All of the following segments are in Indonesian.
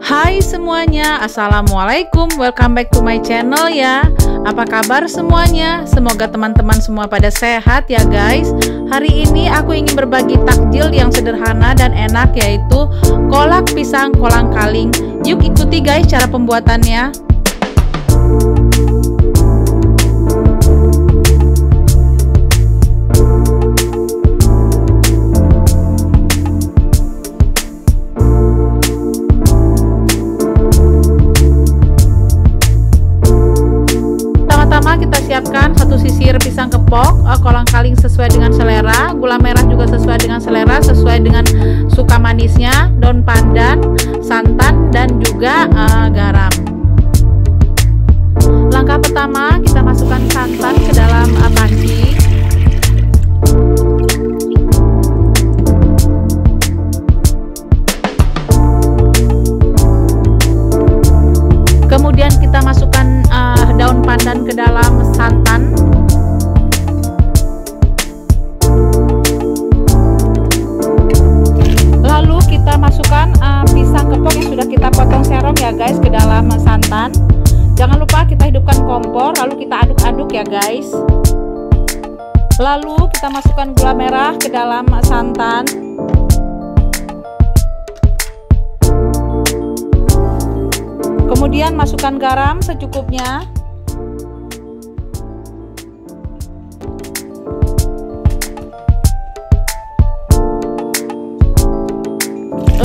Hai semuanya, assalamualaikum, welcome back to my channel ya. Apa kabar semuanya? Semoga teman-teman semua pada sehat ya guys. Hari ini aku ingin berbagi takjil yang sederhana dan enak, yaitu kolak pisang kolang-kaling. Yuk ikuti guys cara pembuatannya. Kita siapkan satu sisir pisang kepok, kolang-kaling sesuai dengan selera, gula merah juga sesuai dengan selera, sesuai dengan suka manisnya, daun pandan, santan, dan juga garam. Langkah pertama, kita masukkan santan ke dalam panci. Kemudian kita masukkan daun pandan ke dalam santan. Lalu kita masukkan pisang kepok yang sudah kita potong serong ya guys ke dalam santan. Jangan lupa kita hidupkan kompor, lalu kita aduk-aduk ya guys. Lalu kita masukkan gula merah ke dalam santan. Kemudian masukkan garam secukupnya.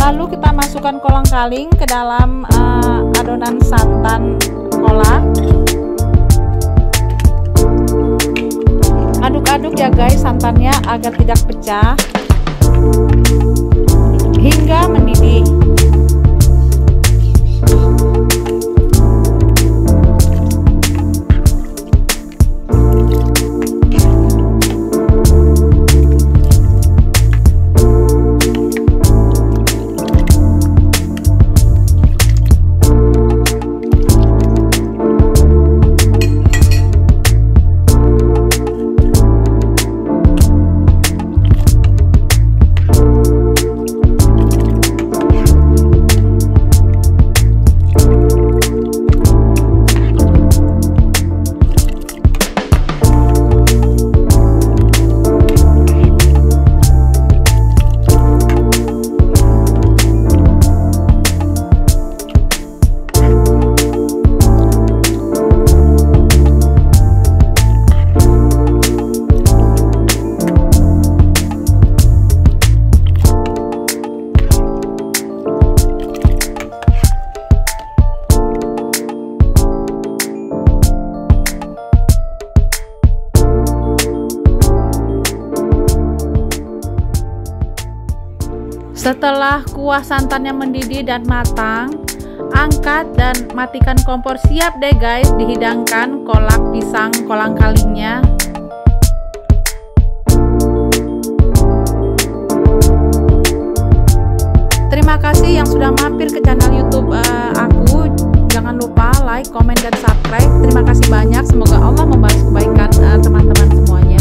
Lalu kita masukkan kolang-kaling ke dalam adonan santan kolak. Aduk-aduk ya guys santannya agar tidak pecah hingga mendidih. Setelah kuah santannya mendidih dan matang, angkat dan matikan kompor. Siap deh guys dihidangkan kolak pisang kolang-kalingnya. Terima kasih yang sudah mampir ke channel YouTube aku. Jangan lupa like, komen, dan subscribe. Terima kasih banyak. Semoga Allah membalas kebaikan teman-teman semuanya.